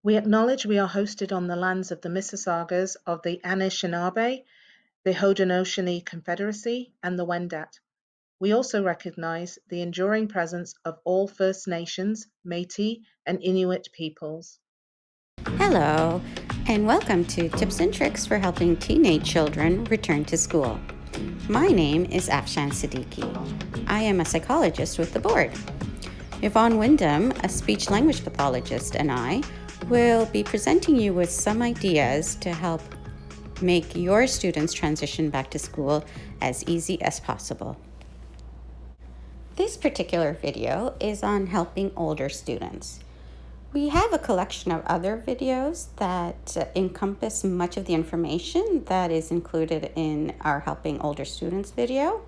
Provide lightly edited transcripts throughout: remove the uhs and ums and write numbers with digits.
We acknowledge we are hosted on the lands of the Mississaugas of the Anishinaabe, the Haudenosaunee Confederacy, and the Wendat. We also recognize the enduring presence of all First Nations, Métis, and Inuit peoples. Hello, and welcome to Tips and Tricks for Helping Teenage Children Return to School. My name is Afshan Siddiqui. I am a psychologist with the board. Yvonne Wyndham, a speech-language pathologist, and I will be presenting you with some ideas to help make your students' transition back to school as easy as possible. This particular video is on helping older students. We have a collection of other videos that encompass much of the information that is included in our Helping Older Students video.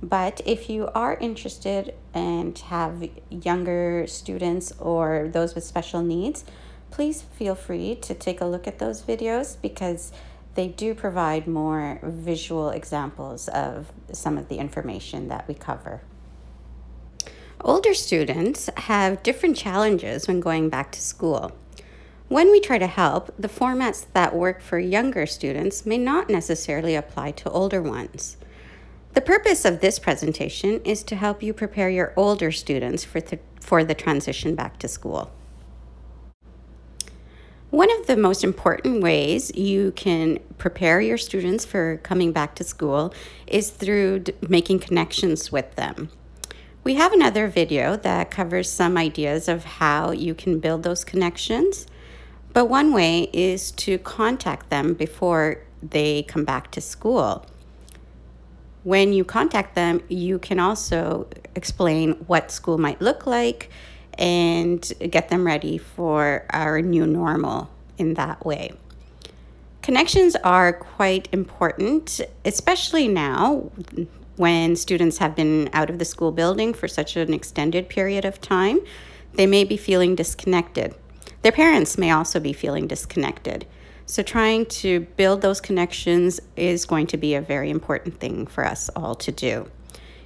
But if you are interested and have younger students or those with special needs, please feel free to take a look at those videos because they do provide more visual examples of some of the information that we cover. Older students have different challenges when going back to school. When we try to help, the formats that work for younger students may not necessarily apply to older ones. The purpose of this presentation is to help you prepare your older students for the transition back to school. One of the most important ways you can prepare your students for coming back to school is through making connections with them. We have another video that covers some ideas of how you can build those connections, but one way is to contact them before they come back to school. When you contact them, you can also explain what school might look like and get them ready for our new normal in that way. Connections are quite important, especially now when students have been out of the school building for such an extended period of time. They may be feeling disconnected. Their parents may also be feeling disconnected. So trying to build those connections is going to be a very important thing for us all to do.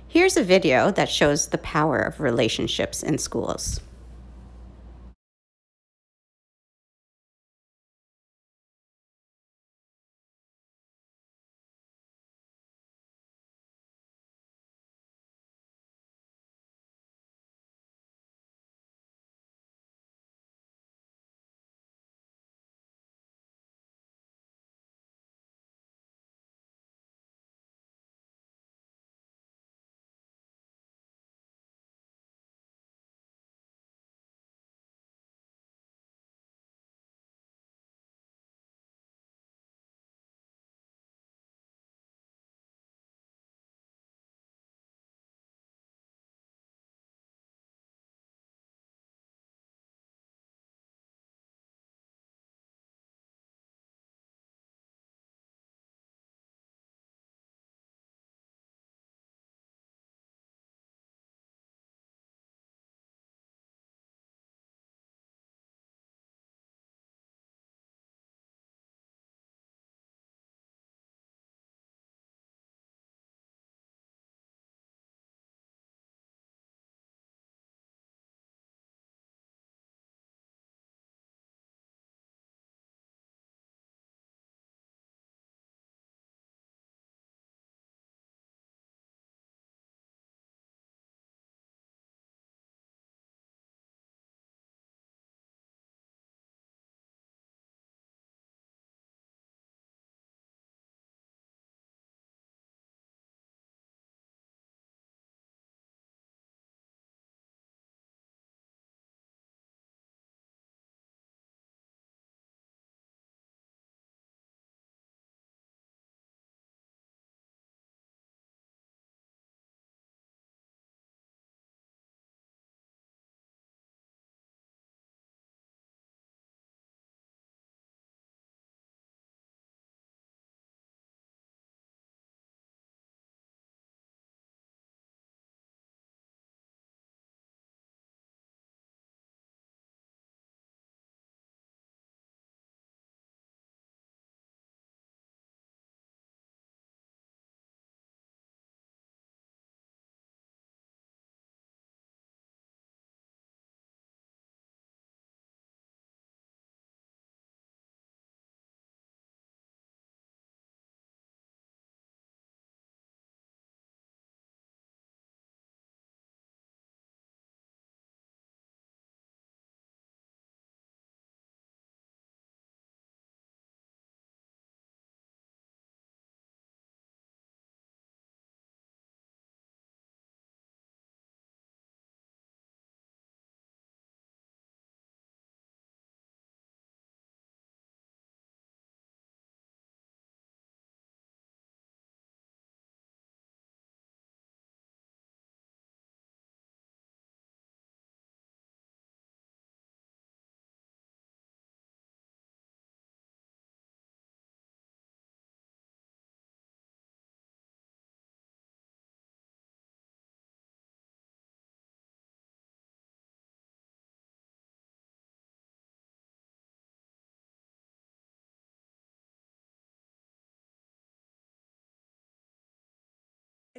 Here's a video that shows the power of relationships in schools.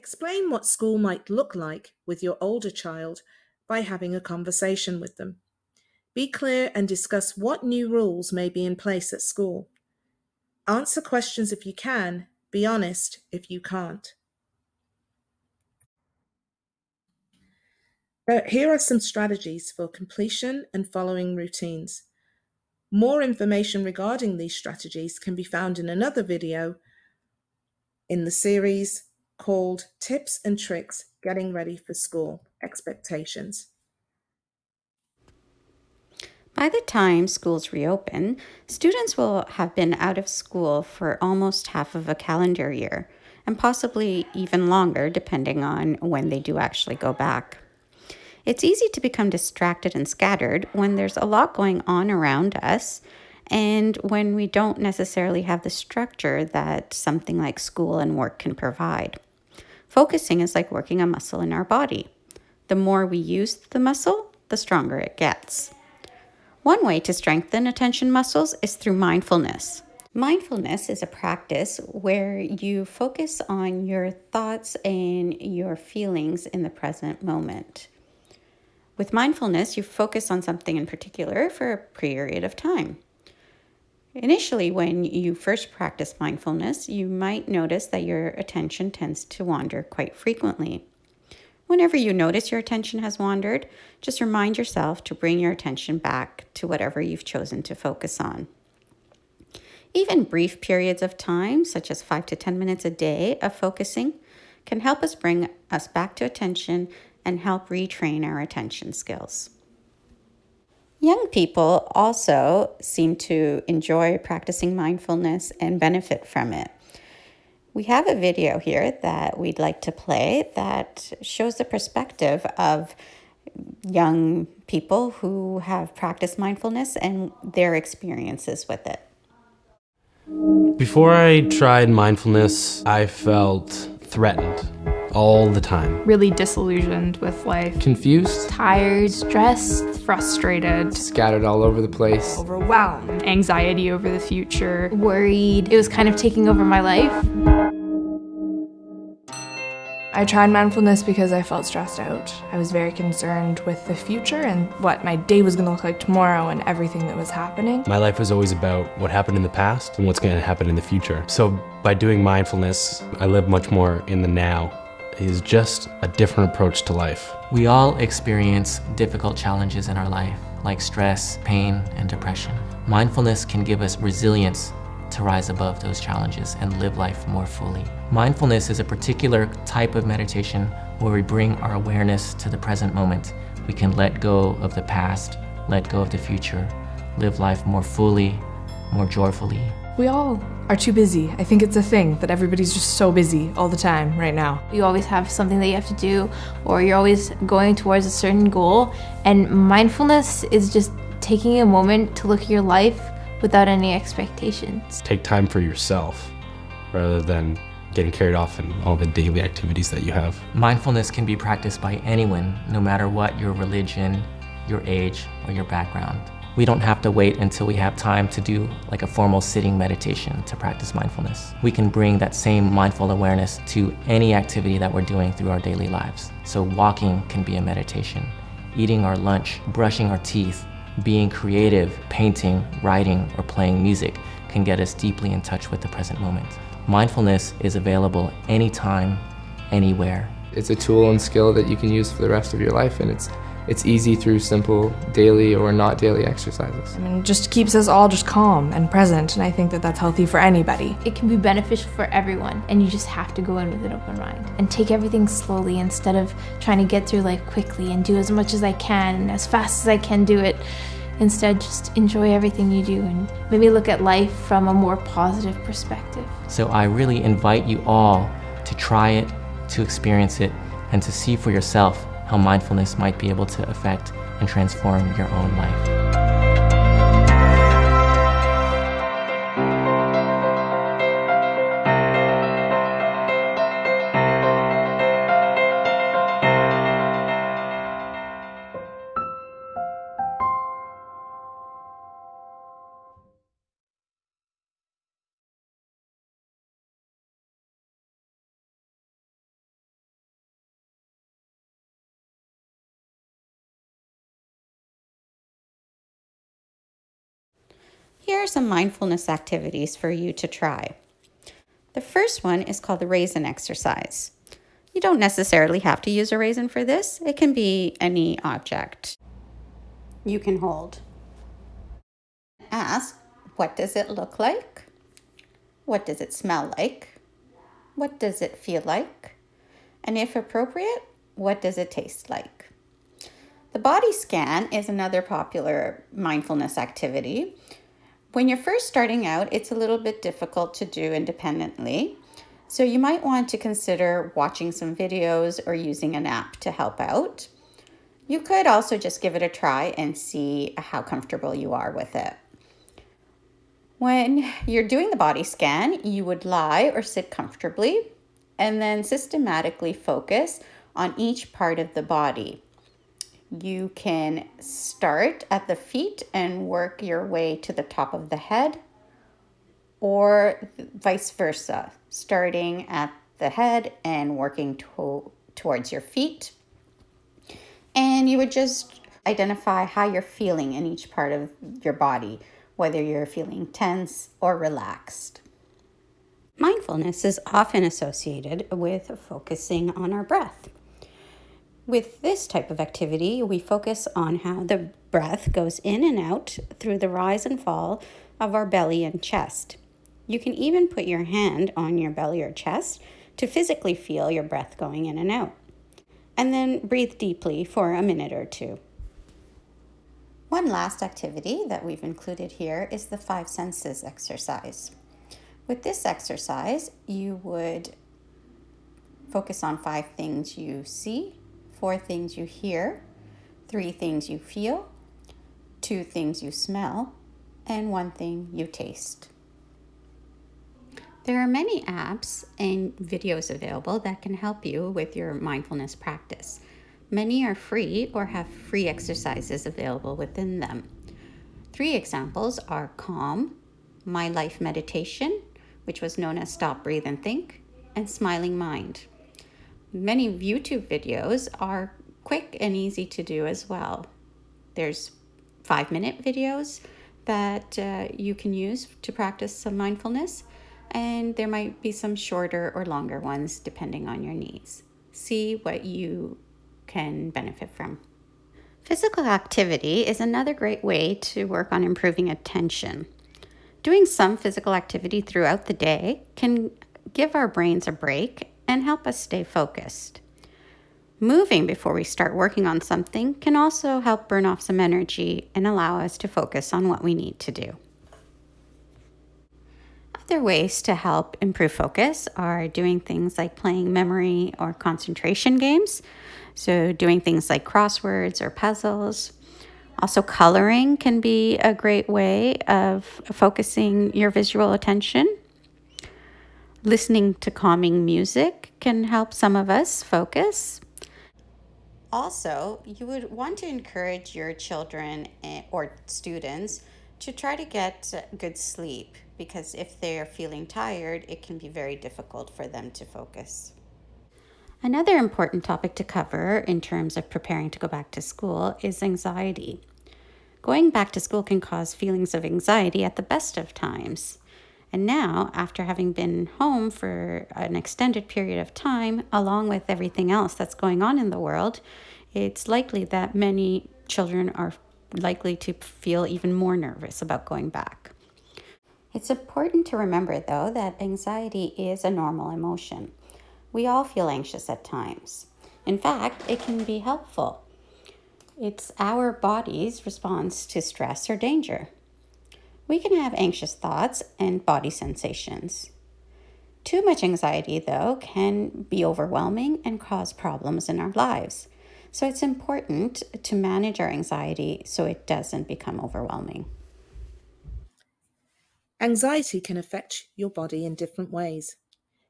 Explain what school might look like with your older child by having a conversation with them. Be clear and discuss what new rules may be in place at school. Answer questions if you can, be honest if you can't. Here are some strategies for completion and following routines. More information regarding these strategies can be found in another video in the series called Tips and Tricks Getting Ready for School Expectations. By the time schools reopen, students will have been out of school for almost half of a calendar year, and possibly even longer depending on when they do actually go back. It's easy to become distracted and scattered when there's a lot going on around us and when we don't necessarily have the structure that something like school and work can provide. Focusing is like working a muscle in our body. The more we use the muscle, the stronger it gets. One way to strengthen attention muscles is through mindfulness. Mindfulness is a practice where you focus on your thoughts and your feelings in the present moment. With mindfulness, you focus on something in particular for a period of time. Initially, when you first practice mindfulness, you might notice that your attention tends to wander quite frequently. Whenever you notice your attention has wandered, just remind yourself to bring your attention back to whatever you've chosen to focus on. Even brief periods of time, such as 5 to 10 minutes a day of focusing, can help us bring us back to attention and help retrain our attention skills. Young people also seem to enjoy practicing mindfulness and benefit from it. We have a video here that we'd like to play that shows the perspective of young people who have practiced mindfulness and their experiences with it. Before I tried mindfulness, I felt threatened all the time. Really disillusioned with life. Confused, Tired, stressed, frustrated, scattered all over the place. overwhelmed, anxiety over the future, worried. It was kind of taking over my life. I tried mindfulness because I felt stressed out. I was very concerned with the future and what my day was going to look like tomorrow and everything that was happening. My life was always about what happened in the past and what's going to happen in the future. So by doing mindfulness, I live much more in the now. It is just a different approach to life. We all experience difficult challenges in our life, like stress, pain, and depression. Mindfulness can give us resilience to rise above those challenges and live life more fully. Mindfulness is a particular type of meditation where we bring our awareness to the present moment. We can let go of the past, let go of the future, live life more fully, more joyfully. We all are too busy. I think it's a thing that everybody's just so busy all the time right now. You always have something that you have to do, or you're always going towards a certain goal. And mindfulness is just taking a moment to look at your life without any expectations. Take time for yourself rather than getting carried off in all the daily activities that you have. Mindfulness can be practiced by anyone, no matter what your religion, your age, or your background. We don't have to wait until we have time to do like a formal sitting meditation to practice mindfulness. We can bring that same mindful awareness to any activity that we're doing through our daily lives. So walking can be a meditation. Eating our lunch, brushing our teeth, being creative, painting, writing, or playing music can get us deeply in touch with the present moment. Mindfulness is available anytime, anywhere. It's a tool and skill that you can use for the rest of your life, and it's easy through simple daily or not daily exercises. I mean, it just keeps us all just calm and present, and I think that that's healthy for anybody. It can be beneficial for everyone, and you just have to go in with an open mind and take everything slowly instead of trying to get through life quickly and do as much as I can and as fast as I can do it. Instead, just enjoy everything you do and maybe look at life from a more positive perspective. So I really invite you all to try it, to experience it, and to see for yourself how mindfulness might be able to affect and transform your own life. here are some mindfulness activities for you to try. The first one is called the raisin exercise. You don't necessarily have to use a raisin for this. It can be any object you can hold. Ask, what does it look like? What does it smell like? What does it feel like? And if appropriate, what does it taste like? The body scan is another popular mindfulness activity. When you're first starting out, it's a little bit difficult to do independently. So you might want to consider watching some videos or using an app to help out. You could also just give it a try and see how comfortable you are with it. When you're doing the body scan, you would lie or sit comfortably and then systematically focus on each part of the body. You can start at the feet and work your way to the top of the head, or vice versa, starting at the head and working towards your feet. And you would just identify how you're feeling in each part of your body, whether you're feeling tense or relaxed. Mindfulness is often associated with focusing on our breath. With this type of activity, we focus on how the breath goes in and out through the rise and fall of our belly and chest. You can even put your hand on your belly or chest to physically feel your breath going in and out. And then breathe deeply for a minute or two. One last activity that we've included here is the 5 senses exercise. With this exercise, you would focus on 5 things you see, 4 things you hear, 3 things you feel, 2 things you smell, and 1 thing you taste. There are many apps and videos available that can help you with your mindfulness practice. Many are free or have free exercises available within them. 3 examples are Calm, My Life Meditation, which was known as Stop, Breathe, and Think, and Smiling Mind. Many YouTube videos are quick and easy to do as well. There's 5-minute videos that you can use to practice some mindfulness, and there might be some shorter or longer ones depending on your needs. See what you can benefit from. Physical activity is another great way to work on improving attention. Doing some physical activity throughout the day can give our brains a break and help us stay focused. Moving before we start working on something can also help burn off some energy and allow us to focus on what we need to do. Other ways to help improve focus are doing things like playing memory or concentration games. So doing things like crosswords or puzzles. Also, coloring can be a great way of focusing your visual attention. Listening to calming music can help some of us focus. Also, you would want to encourage your children or students to try to get good sleep, because if they're feeling tired, it can be very difficult for them to focus. Another important topic to cover in terms of preparing to go back to school is anxiety. Going back to school can cause feelings of anxiety at the best of times. And now, after having been home for an extended period of time, along with everything else that's going on in the world, it's likely that many children are likely to feel even more nervous about going back. It's important to remember, though, that anxiety is a normal emotion. We all feel anxious at times. In fact, it can be helpful. It's our body's response to stress or danger. We can have anxious thoughts and body sensations. Too much anxiety, though, can be overwhelming and cause problems in our lives. So it's important to manage our anxiety so it doesn't become overwhelming. Anxiety can affect your body in different ways.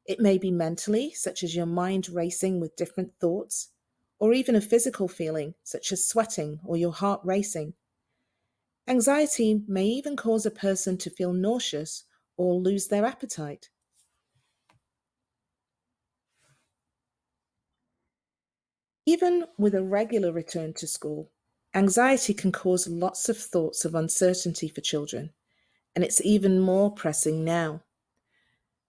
It may be mentally, such as your mind racing with different thoughts, or even a physical feeling, such as sweating or your heart racing. Anxiety may even cause a person to feel nauseous or lose their appetite. Even with a regular return to school, anxiety can cause lots of thoughts of uncertainty for children, and it's even more pressing now.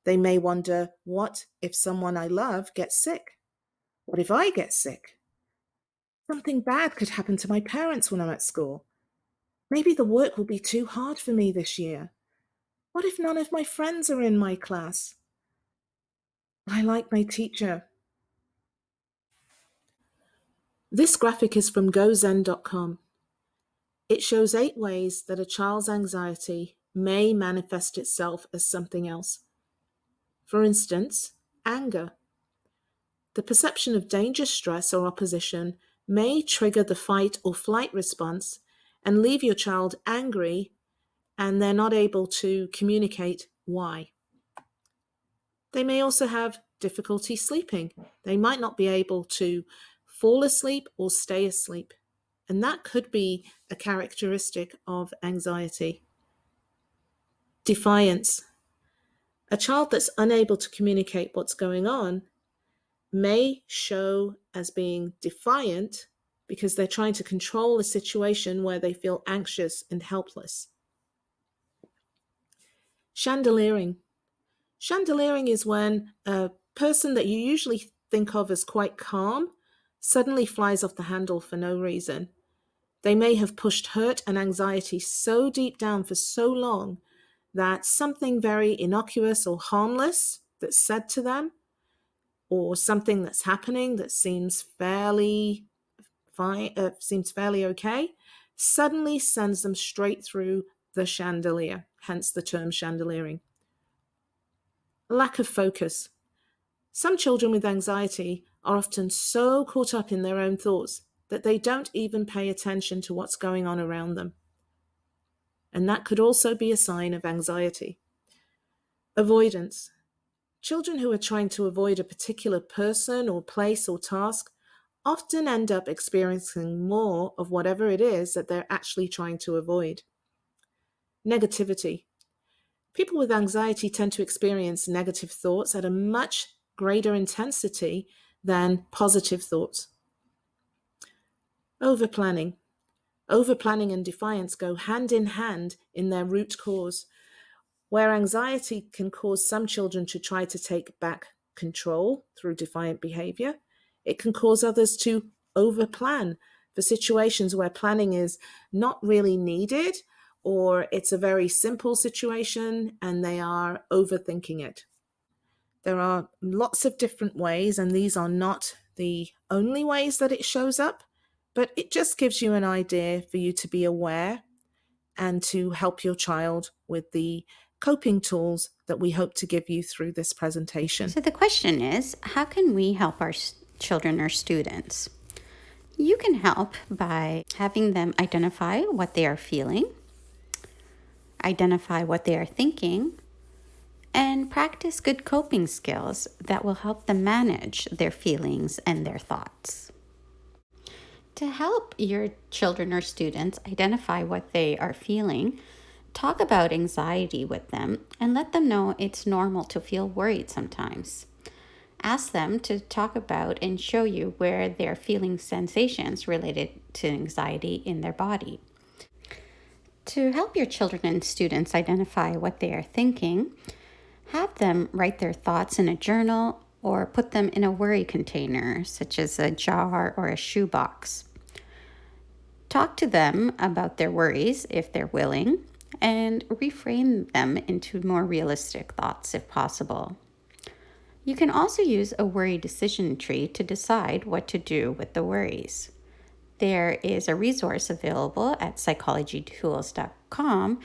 They may wonder, what if someone I love gets sick? What if I get sick? Something bad could happen to my parents when I'm at school. Maybe the work will be too hard for me this year. What if none of my friends are in my class? I like my teacher. This graphic is from gozen.com. It shows 8 ways that a child's anxiety may manifest itself as something else. For instance, anger. The perception of danger, stress, or opposition may trigger the fight or flight response and leave your child angry, and they're not able to communicate why. They may also have difficulty sleeping. They might not be able to fall asleep or stay asleep, and that could be a characteristic of anxiety. Defiance. A child that's unable to communicate what's going on may show as being defiant because they're trying to control a situation where they feel anxious and helpless. Chandeliering. Chandeliering is when a person that you usually think of as quite calm suddenly flies off the handle for no reason. They may have pushed hurt and anxiety so deep down for so long that something very innocuous or harmless that's said to them, or something that's happening that seems fairly okay, suddenly sends them straight through the chandelier, hence the term chandeliering. Lack of focus. Some children with anxiety are often so caught up in their own thoughts that they don't even pay attention to what's going on around them. And that could also be a sign of anxiety. Avoidance. Children who are trying to avoid a particular person or place or task often end up experiencing more of whatever it is that they're actually trying to avoid. Negativity. People with anxiety tend to experience negative thoughts at a much greater intensity than positive thoughts. Overplanning. Overplanning and defiance go hand in hand in their root cause. Where anxiety can cause some children to try to take back control through defiant behavior, it can cause others to overplan for situations where planning is not really needed, or it's a very simple situation and they are overthinking it. There are lots of different ways, and these are not the only ways that it shows up, but it just gives you an idea for you to be aware and to help your child with the coping tools that we hope to give you through this presentation. So the question is, how can we help our children or students? You can help by having them identify what they are feeling, identify what they are thinking, and practice good coping skills that will help them manage their feelings and their thoughts. To help your children or students identify what they are feeling, talk about anxiety with them and let them know it's normal to feel worried sometimes. Ask them to talk about and show you where they're feeling sensations related to anxiety in their body. To help your children and students identify what they are thinking, have them write their thoughts in a journal or put them in a worry container, such as a jar or a shoebox. Talk to them about their worries if they're willing, and reframe them into more realistic thoughts if possible. You can also use a worry decision tree to decide what to do with the worries. There is a resource available at psychologytools.com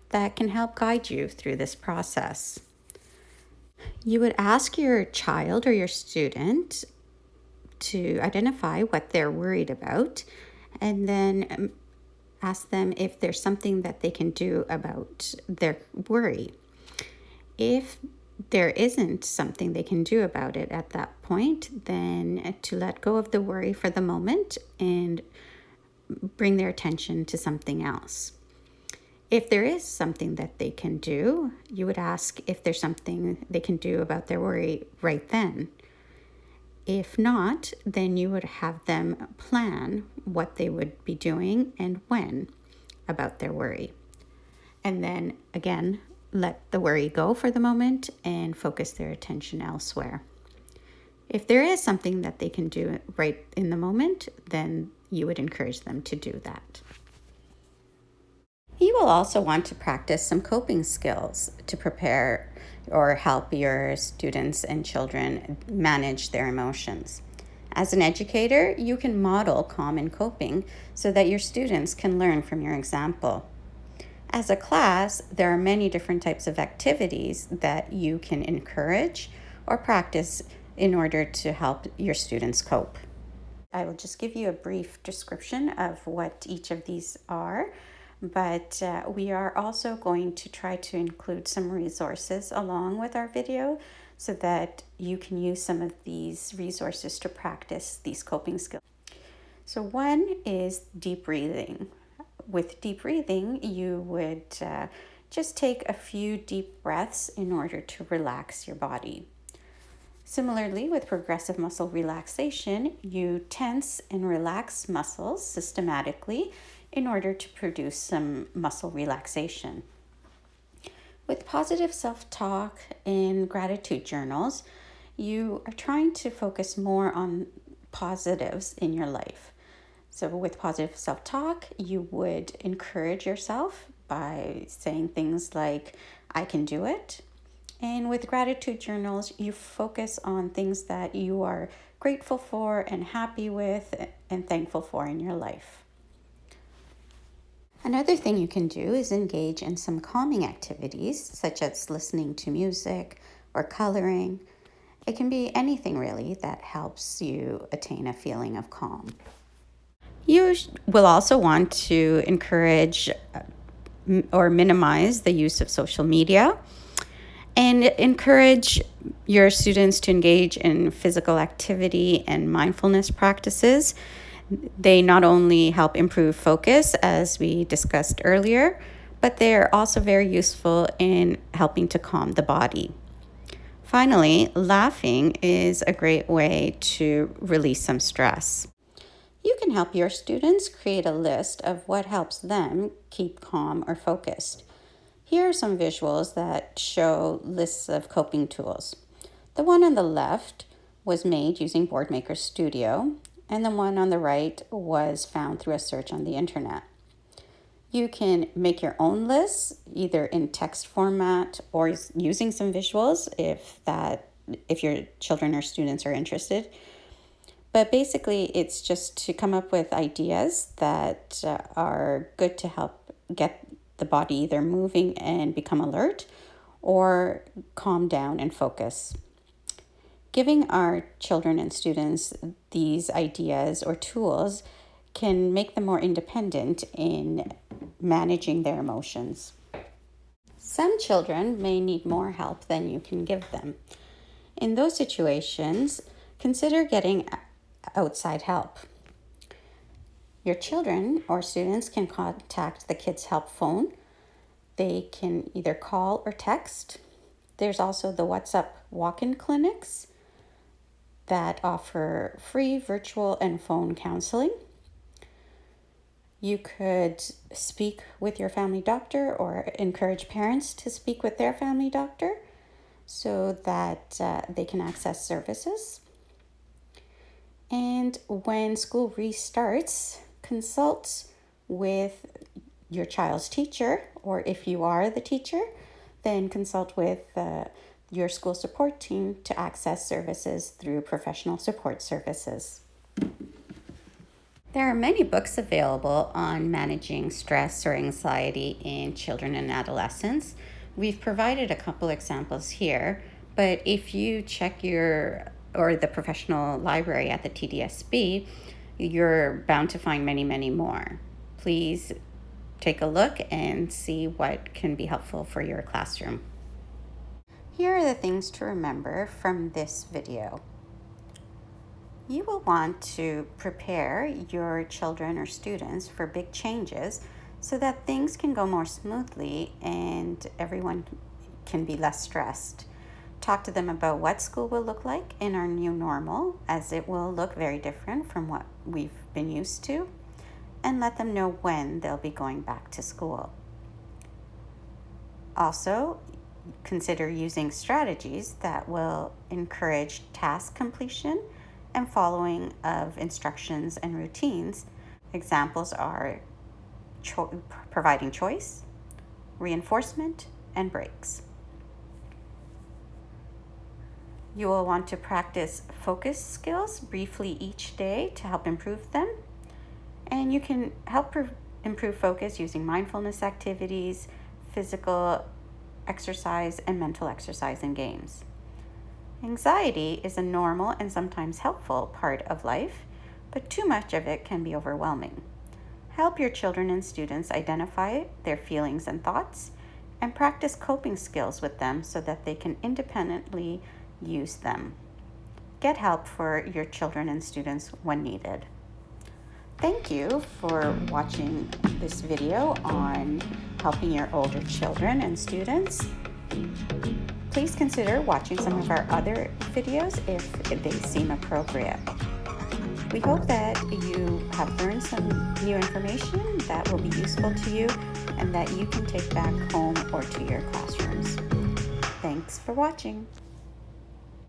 that can help guide you through this process. You would ask your child or your student to identify what they're worried about, and then ask them if there's something that they can do about their worry. If there isn't something they can do about it at that point, then to let go of the worry for the moment and bring their attention to something else. If there is something that they can do, you would ask if there's something they can do about their worry right then. If not, then you would have them plan what they would be doing and when about their worry. And then again, let the worry go for the moment and focus their attention elsewhere. If there is something that they can do right in the moment, then you would encourage them to do that. You will also want to practice some coping skills to prepare or help your students and children manage their emotions. As an educator, you can model calm and coping so that your students can learn from your example. As a class, there are many different types of activities that you can encourage or practice in order to help your students cope. I will just give you a brief description of what each of these are, but we are also going to try to include some resources along with our video so that you can use some of these resources to practice these coping skills. So one is deep breathing. With deep breathing, you would just take a few deep breaths in order to relax your body. Similarly, with progressive muscle relaxation, you tense and relax muscles systematically in order to produce some muscle relaxation. With positive self-talk and gratitude journals, you are trying to focus more on positives in your life. So with positive self-talk, you would encourage yourself by saying things like, I can do it. And with gratitude journals, you focus on things that you are grateful for and happy with and thankful for in your life. Another thing you can do is engage in some calming activities, such as listening to music or coloring. It can be anything really that helps you attain a feeling of calm. You will also want to encourage or minimize the use of social media and encourage your students to engage in physical activity and mindfulness practices. They not only help improve focus, as we discussed earlier, but they're also very useful in helping to calm the body. Finally, laughing is a great way to release some stress. You can help your students create a list of what helps them keep calm or focused. Here are some visuals that show lists of coping tools. The one on the left was made using Boardmaker Studio, and the one on the right was found through a search on the internet. You can make your own lists, either in text format or using some visuals if your children or students are interested. But basically, it's just to come up with ideas that are good to help get the body either moving and become alert or calm down and focus. Giving our children and students these ideas or tools can make them more independent in managing their emotions. Some children may need more help than you can give them. In those situations, consider getting outside help. Your children or students can contact the Kids Help phone. They can either call or text. There's also the WhatsApp walk-in clinics that offer free virtual and phone counseling. You could speak with your family doctor or encourage parents to speak with their family doctor so that they can access services. And when school restarts, consult with your child's teacher, or if you are the teacher, then consult with your school support team to access services through professional support services. There are many books available on managing stress or anxiety in children and adolescents. We've provided a couple examples here, but if you check the professional library at the TDSB, you're bound to find many, many more. Please take a look and see what can be helpful for your classroom. Here are the things to remember from this video. You will want to prepare your children or students for big changes so that things can go more smoothly and everyone can be less stressed. Talk to them about what school will look like in our new normal, as it will look very different from what we've been used to, and let them know when they'll be going back to school. Also, consider using strategies that will encourage task completion and following of instructions and routines. Examples are providing choice, reinforcement, and breaks. You will want to practice focus skills briefly each day to help improve them. And you can help improve focus using mindfulness activities, physical exercise, and mental exercise and games. Anxiety is a normal and sometimes helpful part of life, but too much of it can be overwhelming. Help your children and students identify their feelings and thoughts and practice coping skills with them so that they can independently use them. Get help for your children and students when needed. Thank you for watching this video on helping your older children and students. Please consider watching some of our other videos if they seem appropriate. We hope that you have learned some new information that will be useful to you and that you can take back home or to your classrooms. Thanks for watching.